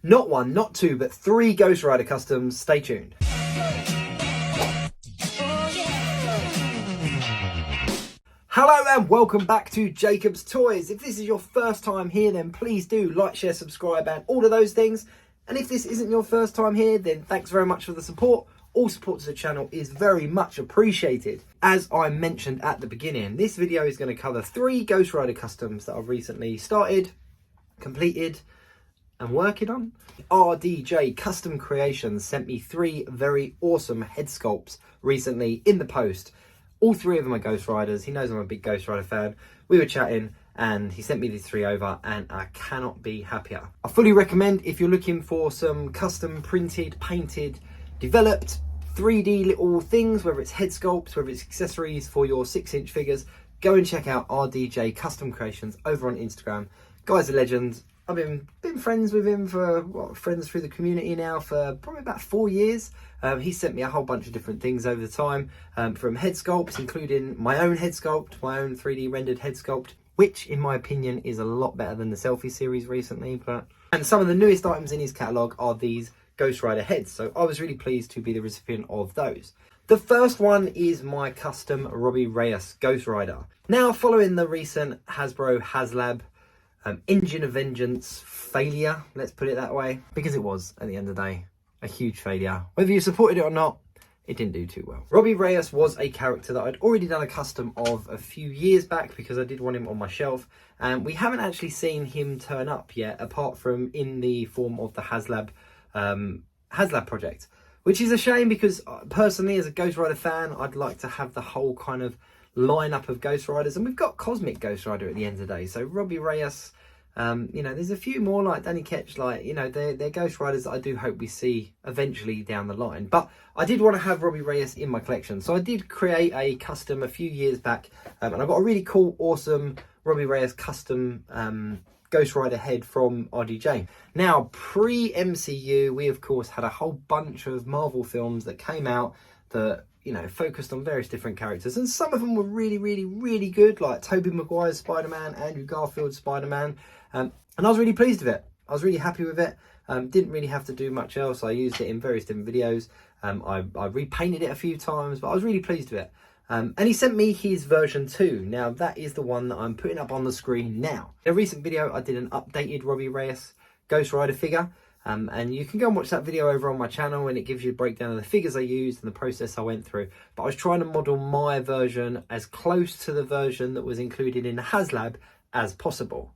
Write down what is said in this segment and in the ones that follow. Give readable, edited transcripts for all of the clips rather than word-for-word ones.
Not one, not two, but 3 Ghost Rider customs. Stay tuned. Hello and welcome back to Jacob's Toys. If this is your first time here, then please do like, share, subscribe and all of those things. And if this isn't your first time here, then thanks very much for the support. All support to the channel is very much appreciated. As I mentioned at the beginning, this video is going to cover 3 Ghost Rider customs that I've recently started, completed and working on. RDJ Custom Creations sent me 3 very awesome head sculpts recently in the post. All 3 of them are Ghost Riders. He knows I'm a big Ghost Rider fan. We were chatting and he sent me these 3 over and I cannot be happier. I fully recommend, if you're looking for some custom printed, painted, developed 3D little things, whether it's head sculpts, whether it's accessories for your 6-inch figures, go and check out RDJ Custom Creations over on Instagram. Guy's a legend. I've been friends with him for, friends through the community now for probably about 4 years. He sent me a whole bunch of different things over the time, from head sculpts, including my own head sculpt, my own 3D rendered head sculpt, which in my opinion is a lot better than the selfie series recently. And some of the newest items in his catalogue are these Ghost Rider heads, so I was really pleased to be the recipient of those. The first one is my custom Robbie Reyes Ghost Rider. Now, following the recent Hasbro HasLab Engine of Vengeance failure, let's put it that way, because it was, at the end of the day, a huge failure. Whether you supported it or not, it didn't do too well. Robbie Reyes was a character that I'd already done a custom of a few years back because I did want him on my shelf, and we haven't actually seen him turn up yet, apart from in the form of the HasLab project, which is a shame because personally, as a Ghost Rider fan, I'd like to have the whole kind of lineup of Ghost Riders, and we've got Cosmic Ghost Rider at the end of the day. So Robbie Reyes, you know, there's a few more like Danny Ketch, like, you know, they're Ghost Riders that I do hope we see eventually down the line. But I did want to have Robbie Reyes in my collection, so I did create a custom a few years back, and I got a really cool, awesome Robbie Reyes custom Ghost Rider head from RDJ. Now, pre-MCU, we of course had a whole bunch of Marvel films that came out that, you know, focused on various different characters, and some of them were really good, like Tobey Maguire's Spider-Man, Andrew Garfield's Spider-Man, and I was really pleased with it. I was really happy with it. Didn't really have to do much else. I used it in various different videos. I repainted it a few times, but I was really pleased with it. And he sent me his version 2. Now, that is the one that I'm putting up on the screen now. In a recent video, I did an updated Robbie Reyes Ghost Rider figure. And you can go and watch that video over on my channel, and it gives you a breakdown of the figures I used and the process I went through. But I was trying to model my version as close to the version that was included in the HasLab as possible.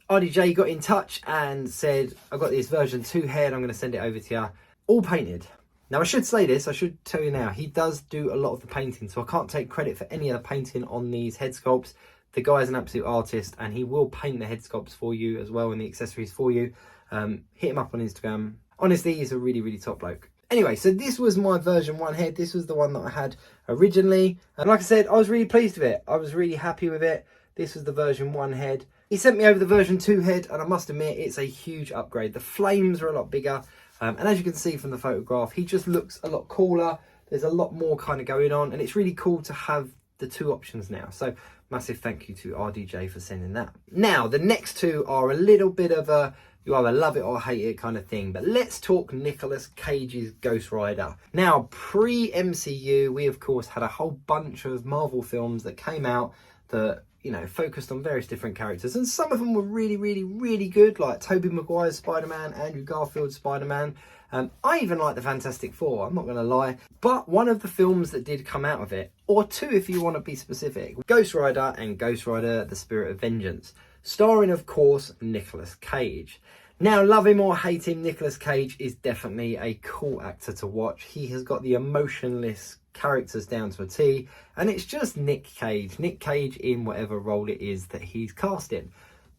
RDJ got in touch and said, I've got this version 2 head, I'm going to send it over to you, all painted. Now, I should say this, I should tell you now, he does do a lot of the painting, so I can't take credit for any of the painting on these head sculpts. The guy is an absolute artist, and he will paint the head sculpts for you as well, and the accessories for you. Hit him up on Instagram. Honestly, he's a really top bloke. Anyway, so this was my version 1 head. This was the one that I had originally. And like I said, I was really pleased with it. I was really happy with it. This was the version 1 head. He sent me over the version 2 head, and I must admit, it's a huge upgrade. The flames are a lot bigger. And as you can see from the photograph, he just looks a lot cooler. There's a lot more kind of going on, and it's really cool to have the 2 options now. So massive thank you to RDJ for sending that. Now, the next 2 are a little bit of a, you either love it or hate it kind of thing. But let's talk Nicolas Cage's Ghost Rider. Now, pre-MCU, we of course had a whole bunch of Marvel films that came out that, you know, focused on various different characters, and some of them were really good, like Tobey Maguire's Spider-Man, Andrew Garfield's Spider-Man. I even like the Fantastic Four, I'm not going to lie. But one of the films that did come out of it, or 2 if you want to be specific, Ghost Rider and Ghost Rider The Spirit of Vengeance, starring of course Nicolas Cage. Now, love him or hate him, Nicolas Cage is definitely a cool actor to watch. He has got the emotionless characters down to a T, and it's just Nick Cage in whatever role it is that he's cast in.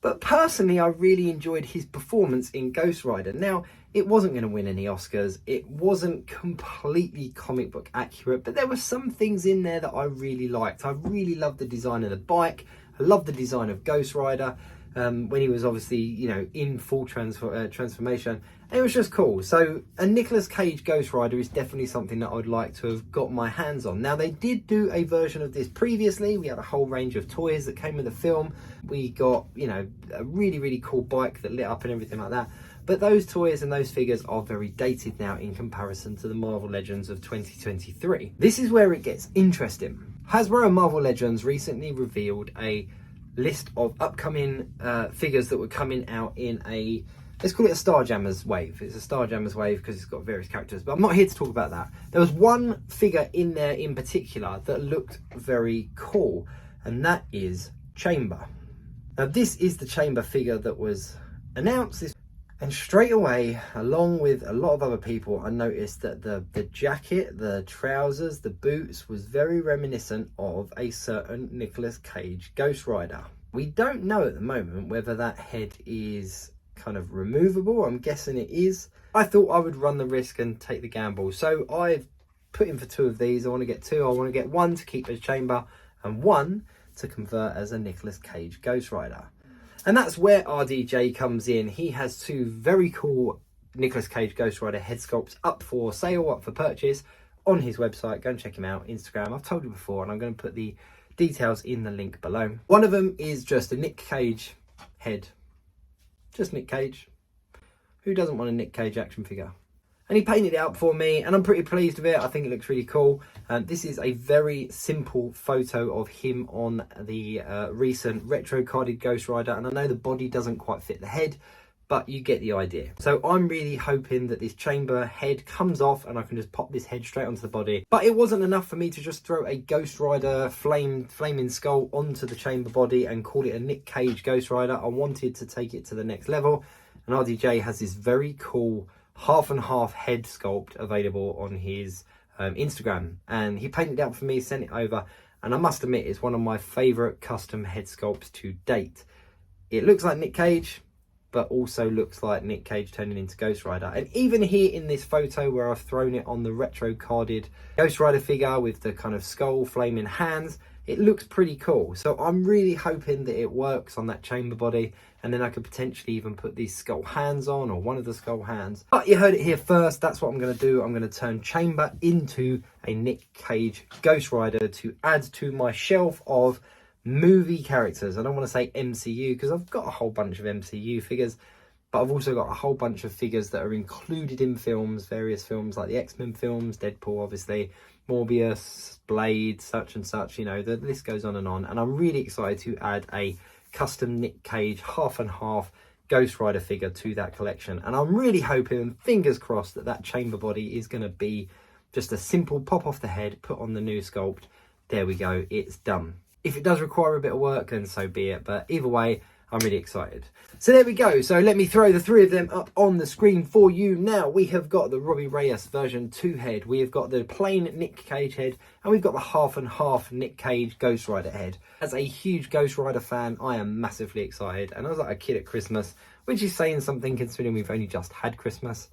But personally, I really enjoyed his performance in Ghost Rider. Now, it wasn't going to win any Oscars, it wasn't completely comic book accurate, but there were some things in there that I really liked. I really loved the design of the bike, I loved the design of Ghost Rider, when he was obviously, you know, in full transformation. And it was just cool. So a Nicolas Cage Ghost Rider is definitely something that I'd like to have got my hands on. Now, they did do a version of this previously. We had a whole range of toys that came with the film. We got, you know, a really cool bike that lit up and everything like that. but those toys and those figures are very dated now in comparison to the Marvel Legends of 2023. This is where it gets interesting. Hasbro and Marvel Legends recently revealed a list of upcoming figures that were coming out in a, let's call it a Starjammers wave. It's a Starjammers wave because it's got various characters, but I'm not here to talk about that. There was one figure in there in particular that looked very cool, and that is Chamber. Now this is the Chamber figure that was announced, and straight away, along with a lot of other people, I noticed that the jacket, the trousers, the boots was very reminiscent of a certain Nicolas Cage Ghost Rider. We don't know at the moment whether that head is kind of removable. I'm guessing it is. I thought I would run the risk and take the gamble, so I've put in for 2 of these. I want to get 2. I want to get 1 to keep as Chamber and 1 to convert as a Nicolas Cage Ghost Rider. And that's where RDJ comes in. He has 2 very cool Nicolas Cage Ghost Rider head sculpts up for sale, up for purchase on his website. Go and check him out, Instagram. I've told you before, and I'm going to put the details in the link below. One of them is just a Nick Cage head. Just Nick Cage. Who doesn't want a Nick Cage action figure? And he painted it up for me, and I'm pretty pleased with it. I think it looks really cool. This is a very simple photo of him on the recent retro carded Ghost Rider, and I know the body doesn't quite fit the head, but you get the idea. So I'm really hoping that this Chamber head comes off and I can just pop this head straight onto the body. But it wasn't enough for me to just throw a Ghost Rider flaming skull onto the Chamber body and call it a Nick Cage Ghost Rider. I wanted to take it to the next level, and RDJ has this very cool half and half head sculpt available on his Instagram, and he painted it up for me, sent it over, and I must admit it's one of my favorite custom head sculpts to date. It looks like Nick Cage, but also looks like Nick Cage turning into Ghost Rider. And even here in this photo where I've thrown it on the retro carded Ghost Rider figure with the kind of skull flaming hands, it looks pretty cool. So I'm really hoping that it works on that Chamber body, and then I could potentially even put these skull hands on, or one of the skull hands. But you heard it here first. That's what I'm going to do. I'm going to turn Chamber into a Nick Cage Ghost Rider to add to my shelf of movie characters. I don't want to say MCU because I've got a whole bunch of MCU figures, but I've also got a whole bunch of figures that are included in films, various films like the X-Men films, Deadpool obviously, Morbius, Blade, such and such, you know, the list goes on. And I'm really excited to add a custom Nick Cage half and half Ghost Rider figure to that collection. And I'm really hoping, fingers crossed, that that Chamber body is going to be just a simple pop off the head, put on the new sculpt. There we go, it's done. If it does require a bit of work, then so be it. But either way, I'm really excited. So there we go. So let me throw the 3 of them up on the screen for you now. We have got the Robbie Reyes version 2 head. We have got the plain Nick Cage head. And we've got the half and half Nick Cage Ghost Rider head. As a huge Ghost Rider fan, I am massively excited. And I was like a kid at Christmas, which is saying something considering we've only just had Christmas.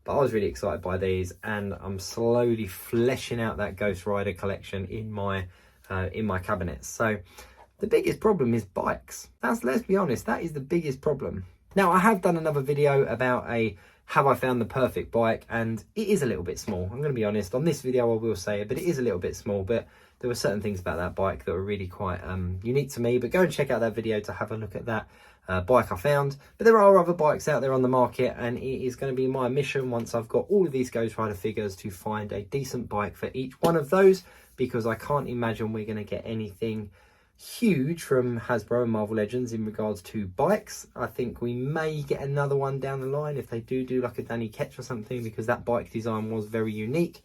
But I was really excited by these. And I'm slowly fleshing out that Ghost Rider collection in my cabinets. So the biggest problem is bikes. Let's be honest, that is the biggest problem. Now, I have done another video about have I found the perfect bike, and it is a little bit small. I'm going to be honest, on this video I will say it, but it is a little bit small. But there were certain things about that bike that were really quite unique to me. But go and check out that video to have a look at that bike I found. But there are other bikes out there on the market, and it is going to be my mission once I've got all of these Ghost Rider figures to find a decent bike for each one of those, because I can't imagine we're going to get anything huge from Hasbro and Marvel Legends in regards to bikes. I think we may get another one down the line if they do like a Danny Ketch or something, because that bike design was very unique.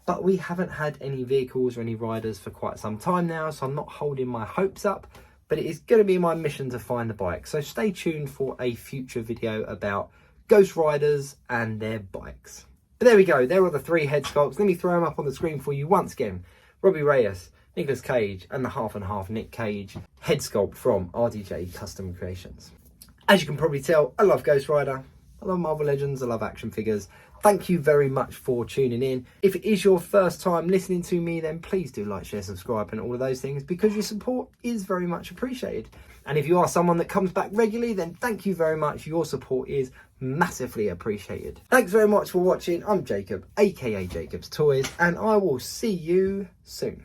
But we haven't had any vehicles or any riders for quite some time now, so I'm not holding my hopes up. But it is going to be my mission to find the bike. So stay tuned for a future video about Ghost Riders and their bikes. But there we go. There are the 3 head sculpts. Let me throw them up on the screen for you once again. Robbie Reyes, Nicolas Cage, and the half and half Nick Cage head sculpt from RDJ Custom Creations. As you can probably tell, I love Ghost Rider, I love Marvel Legends, I love action figures. Thank you very much for tuning in. If it is your first time listening to me, then please do like, share, subscribe and all of those things, because your support is very much appreciated. And if you are someone that comes back regularly, then thank you very much. Your support is massively appreciated. Thanks very much for watching. I'm Jacob, aka Jacob's Toys, and I will see you soon.